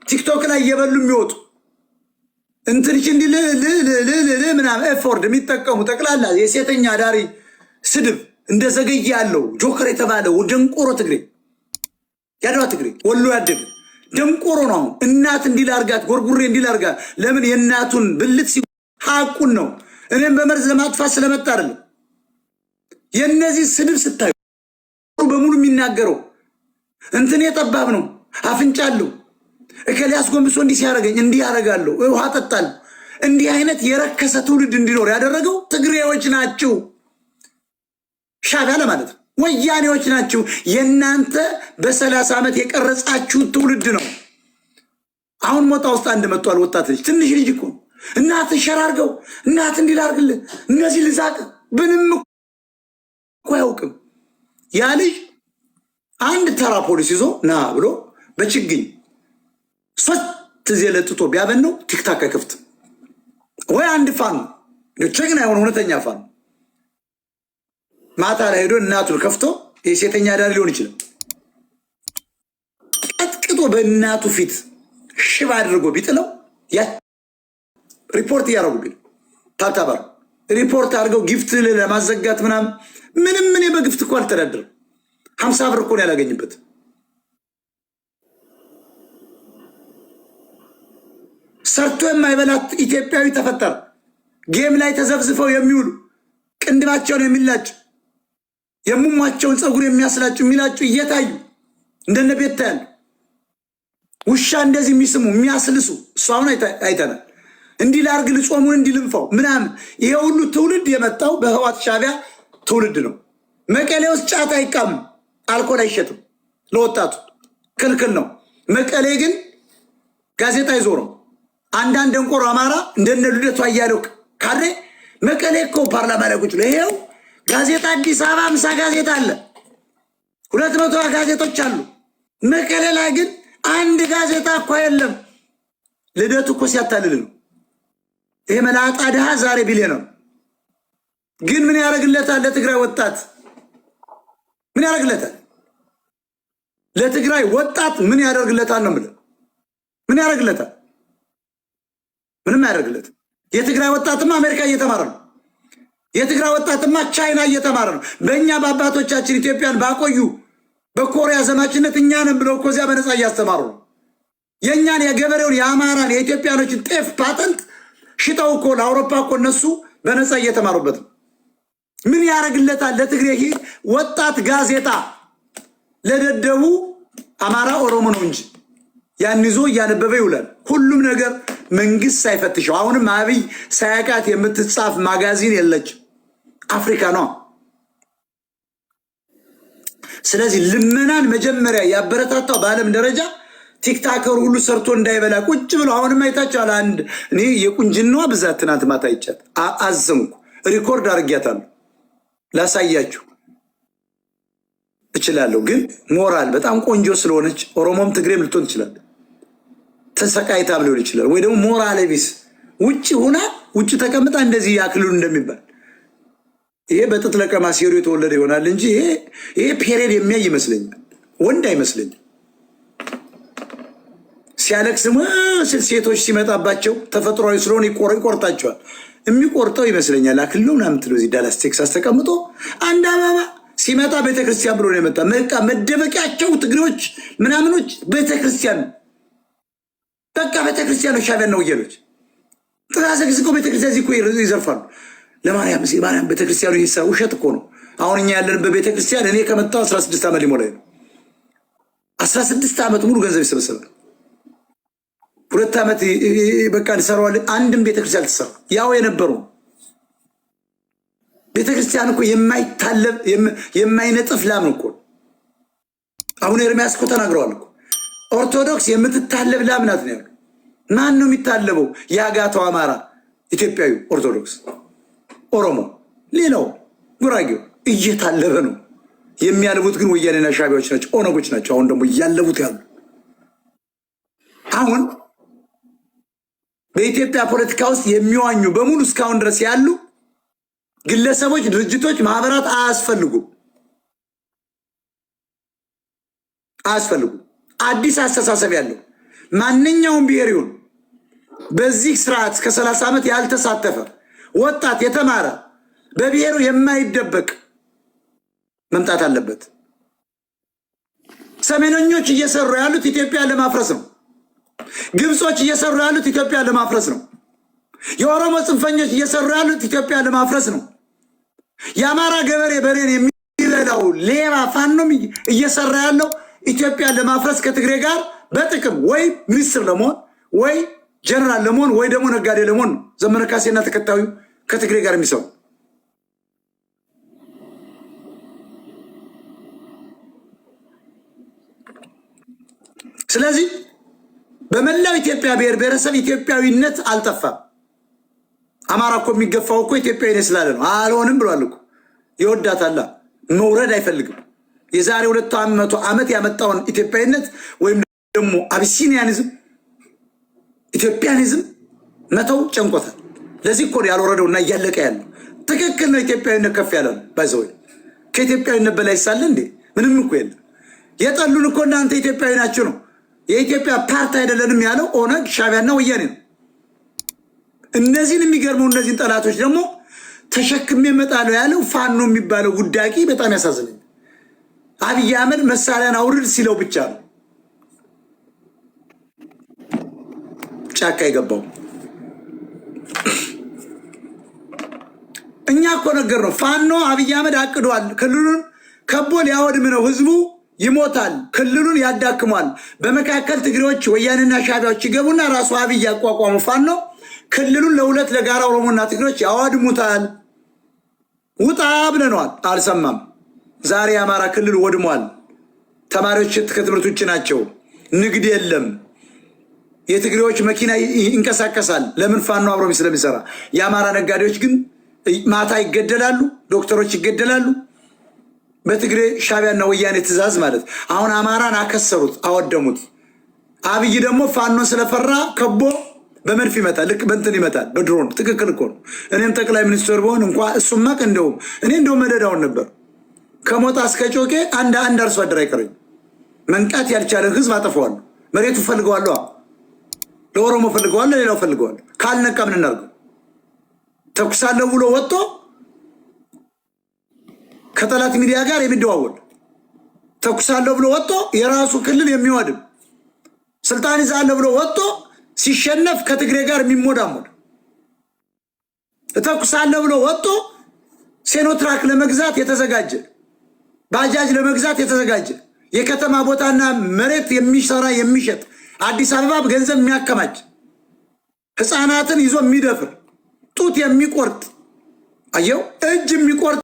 ቲክቶክ ላይ እየበሉ የሚወጡ እንትንሽ እንዲ ምናምን ኤፎርድ የሚጠቀሙ ጠቅላላ የሴተኛ አዳሪ ስድብ እንደዘገየ ያለው ጆከር የተባለው ደንቆሮ ትግሬ ያድዋ ትግሬ ወሎ ያደገ ደንቆሮ ነው። እናት እንዲላርጋት ጎርጉሬ እንዲላርጋት ለምን የእናቱን ብልት ሐቁን ነው። እኔም በመርዝ ለማጥፋት ስለመጣ አይደለም። የነዚህ ስድብ ስታዩ በሙሉ የሚናገረው እንትን የጠባብ ነው አፍንጫለሁ እከሌ አስጎንብሶ እንዲህ ሲያረጋኝ እንዲህ ያረጋለሁ ውሃ ጠጣለሁ። እንዲህ አይነት የረከሰ ትውልድ እንዲኖር ያደረገው ትግሬዎች ናቸው። ሻዕቢያ ለማለት ነው ወያኔዎች ናቸው። የእናንተ በ30 ዓመት የቀረጻችሁ ትውልድ ነው። አሁን ሞጣ ውስጥ አንድ መጥቷል ወጣት ልጅ ትንሽ ልጅ እኮ እናት ሸራርገው እናት እንዲላርግልህ እነዚህ ልዛቅ ብንም እኮ አያውቅም። ያ ልጅ አንድ ተራ ፖሊስ ይዞ ና ብሎ በችግኝ ሶስት ዘለጥጦ ቢያበን ነው ቲክታክ አይከፍትም ወይ አንድ ፋን ጀግና የሆነ እውነተኛ ፋን ማታ ላይ ሄዶ እናቱን ከፍቶ የሴተኛ አዳሪ ሊሆን ይችላል ቀጥቅጦ በእናቱ ፊት ሽባ አድርጎ ቢጥለው ያ ሪፖርት ያደርጉብኝ ታታባር ሪፖርት አድርገው ጊፍት ለማዘጋት ምንም ምን በግፍት እኮ አልተዳደረም። 50 ብር እኮ ነው ያላገኝበት። ሰርቶ የማይበላት ኢትዮጵያዊ ተፈጠረ። ጌም ላይ ተዘብዝፈው የሚውሉ ቅንድባቸውን የሚላጭ የሙሟቸውን ፀጉር የሚያስላጭ የሚላጩ እየታዩ እንደነ ቤት ያለ ውሻ እንደዚህ የሚስሙ የሚያስልሱ እሷውን አይተናል። እንዲህ ላርግ ልጾሙን እንዲልንፋው ምናምን ይሄ ሁሉ ትውልድ የመጣው በህዋት ሻዕቢያ ትውልድ ነው። መቀሌ ውስጥ ጫት አይቃም፣ አልኮል አይሸጥም፣ ለወጣቱ ክልክል ነው። መቀሌ ግን ጋዜጣ ይዞረው አንዳንድ ደንቆሮ አማራ እንደነ ልደቱ አያሌው ካድሬ መቀሌ እኮ ፓርላማ ላይ ቁጭ ብሎ ይሄው ጋዜጣ አዲስ አበባ 50 ጋዜጣ አለ፣ 200 ጋዜጦች አሉ። መቀሌ ላይ ግን አንድ ጋዜጣ እኮ የለም። ልደቱ እኮ ሲያታልል ነው። ይሄ መላጣ ድሃ ዛሬ ቢሊዮነር ግን ምን ያደርግለታል? ለትግራይ ወጣት ምን ያደርግለታል? ለትግራይ ወጣት ምን ያደርግለታል ነው የምልህ። ምን ያደርግለታል? ምንም ያደርግለታል። የትግራይ ወጣትማ አሜሪካ እየተማረ ነው። የትግራይ ወጣትማ ቻይና እየተማረ ነው። በእኛ በአባቶቻችን ኢትዮጵያን ባቆዩ በኮሪያ ዘማችነት እኛንም ብለው እኮ እዚያ በነፃ እያስተማሩ ነው። የእኛን የገበሬውን የአማራን የኢትዮጵያኖችን ጤፍ ፓተንት ሽጠው እኮ ለአውሮፓ እኮ እነሱ በነፃ እየተማሩበት ነው። ምን ያደርግለታል? ለትግሬ ወጣት ጋዜጣ ለደደቡ አማራ ኦሮሞ ነው እንጂ ያን ይዞ እያነበበ ይውላል። ሁሉም ነገር መንግስት ሳይፈትሸው አሁንም አብይ ሳያቃት የምትጻፍ ማጋዚን የለች አፍሪካ ነው። ስለዚህ ልመናን መጀመሪያ ያበረታታው በዓለም ደረጃ ቲክታከር ሁሉ ሰርቶ እንዳይበላ ቁጭ ብሎ አሁንም አይታችኋል። አንድ እኔ የቁንጅናዋ ብዛት ትናንት ማታ አይቻት አዘንኩ። ሪኮርድ አድርጊያታለሁ ላሳያችሁ እችላለሁ። ግን ሞራል በጣም ቆንጆ ስለሆነች ኦሮሞም ትግሬም ልትሆን ትችላል። ተሰቃይታ ሊሆን ይችላል። ወይ ደግሞ ሞራል ቢስ ውጭ ሆና ውጭ ተቀምጣ እንደዚህ ያክሉን እንደሚባል ይሄ በጥጥ ለቀማ ሲሩ የተወለደ ይሆናል እንጂ ይሄ ፔሬድ የሚያይ ይመስለኛል። ወንድ አይመስለኝም። ሲያለቅስ ሴቶች ሲመጣባቸው ተፈጥሯዊ ስለሆነ ይቆርጣቸዋል። የሚቆርጠው ይመስለኛል አክል ነው ምናምን ትለው እዚህ ዳላስ ቴክሳስ ተቀምጦ አንድ አበባ ሲመጣ ቤተክርስቲያን ብሎ ነው የመጣ። በቃ መደበቂያቸው ትግሬዎች ምናምኖች ቤተክርስቲያን በቃ ቤተክርስቲያኖች ሻዕቢያን ነው ወየሎች ጥራዘ ግዝቆ ቤተክርስቲያን እኮ ይዘርፋሉ። ለማርያም ቤተክርስቲያኑ ይሰራ ውሸት እኮ ነው። አሁን እኛ ያለንበት ቤተክርስቲያን እኔ ከመጣሁ 16 ዓመት ሊሞላኝ ነው። 16 ዓመት ሙሉ ገንዘብ ይሰበሰባል። 2 ዓመት በቃ እንሰራዋለን። አንድም ቤተክርስቲያን ተሰራ ያው የነበሩ ቤተክርስቲያን እኮ የማይታለብ የማይነጥፍ ላም እኮ አሁን ኤርሚያስ እኮ ተናግረዋል እኮ ኦርቶዶክስ የምትታለብ ላም ናት ነው ያለው። ማን ነው የሚታለበው? የአጋተው አማራ፣ ኢትዮጵያዊ፣ ኦርቶዶክስ፣ ኦሮሞ፣ ሌላው ጉራጌው እየታለበ ነው። የሚያልቡት ግን ወያኔና ሻዕቢያዎች ናቸው፣ ኦነጎች ናቸው። አሁን ደግሞ እያለቡት ያሉ አሁን በኢትዮጵያ ፖለቲካ ውስጥ የሚዋኙ በሙሉ እስካሁን ድረስ ያሉ ግለሰቦች፣ ድርጅቶች፣ ማህበራት አያስፈልጉም። አዲስ አስተሳሰብ ያለው ማንኛውም ብሔር ይሁን በዚህ ስርዓት ከ30 ዓመት ያልተሳተፈ ወጣት የተማረ በብሔሩ የማይደበቅ መምጣት አለበት። ሰሜነኞች እየሰሩ ያሉት ኢትዮጵያ ለማፍረስ ነው። ግብጾች እየሰሩ ያሉት ኢትዮጵያ ለማፍረስ ነው። የኦሮሞ ጽንፈኞች እየሰሩ ያሉት ኢትዮጵያ ለማፍረስ ነው። የአማራ ገበሬ በሬን የሚበላው ሌባ ፋኖም እየሰራ ያለው ኢትዮጵያ ለማፍረስ ከትግሬ ጋር በጥቅም ወይ ሚኒስትር ለመሆን ወይ ጀነራል ለመሆን ወይ ደግሞ ነጋዴ ለመሆን ነው። ዘመነ ካሴና ተከታዩ ከትግሬ ጋር የሚሰሩ ስለዚህ በመላው ኢትዮጵያ ብሔር ብሔረሰብ ኢትዮጵያዊነት አልጠፋም። አማራ እኮ የሚገፋው እኮ ኢትዮጵያዊነት ስላለ ነው። አልሆንም ብሏል እኮ ይወዳታል። መውረድ አይፈልግም። የዛሬ 200 ዓመት ያመጣውን ኢትዮጵያዊነት ወይም ደግሞ አቢሲኒያኒዝም ኢትዮጵያኒዝም መተው ጨንቆታል። ለዚህ እኮ ያልወረደውና እያለቀ ያለው ትክክል ነው። ኢትዮጵያዊነት ከፍ ያለ ነው። ባይዘው ከኢትዮጵያዊነት በላይ ሳለ እንዴ ምንም እኮ የለም። የጠሉን እኮ እናንተ ኢትዮጵያዊ ናችሁ ነው። የኢትዮጵያ ፓርት አይደለንም ያለው ኦነግ ሻዕቢያና ወያኔ ነው። እነዚህን የሚገርመው እነዚህን ጠላቶች ደግሞ ተሸክሜ እመጣለሁ ያለው ፋኖ የሚባለው ጉዳቂ በጣም ያሳዝነኝ። አብይ አህመድ መሳሪያን አውርድ ሲለው ብቻ ነው ጫካ የገባው። እኛ እኮ ነገር ነው ፋኖ አብይ አህመድ አቅዷል። ክልሉን ከቦ ሊያወድም ነው። ህዝቡ ይሞታል፣ ክልሉን ያዳክሟል። በመካከል ትግሬዎች ወያኔና ሻዕቢያዎች ይገቡና ራሱ አብይ ያቋቋሙ ፋኖ ክልሉን ለሁለት ለጋራ ኦሮሞና ትግሬዎች ያወድሙታል። ውጣ ብለነዋል፣ አልሰማም። ዛሬ የአማራ ክልል ወድሟል። ተማሪዎች ከትምህርት ውጭ ናቸው። ንግድ የለም። የትግሬዎች መኪና ይንቀሳቀሳል። ለምን? ፋኖ አብሮ ስለሚሰራ። የአማራ ነጋዴዎች ግን ማታ ይገደላሉ፣ ዶክተሮች ይገደላሉ። በትግሬ ሻዕቢያና ወያኔ ትእዛዝ ማለት። አሁን አማራን አከሰሩት፣ አወደሙት። አብይ ደግሞ ፋኖን ስለፈራ ከቦ በመድፍ ይመታል። ልክ በእንትን ይመታል፣ በድሮን። ትክክል እኮ ነው። እኔም ጠቅላይ ሚኒስትር በሆን እንኳ እሱማ እንደውም እኔ እንደውም መደዳውን ነበር። ከሞጣ እስከ ጮቄ አንድ አርሶ አደር አይቀረኝ። መንቃት ያልቻለን ህዝብ አጠፋዋለሁ። መሬቱ ፈልገዋለሁ፣ ለኦሮሞ ፈልገዋለሁ፣ ሌላው ፈልገዋለሁ። ካልነቃ ምን እናድርገው? ተኩሳለሁ ብሎ ወጥቶ ከጠላት ሚዲያ ጋር የሚደዋወል ተኩሳለሁ ብሎ ወጥቶ የራሱ ክልል የሚወድም ስልጣን ይዛለሁ ብሎ ወጥቶ ሲሸነፍ ከትግሬ ጋር የሚሞዳሞድ ተኩሳለሁ ብሎ ወጥቶ ሴኖትራክ ለመግዛት የተዘጋጀ ባጃጅ ለመግዛት የተዘጋጀ የከተማ ቦታና መሬት የሚሰራ የሚሸጥ አዲስ አበባ ገንዘብ የሚያከማች ህፃናትን ይዞ የሚደፍር ጡት የሚቆርጥ አየው እጅ የሚቆርጥ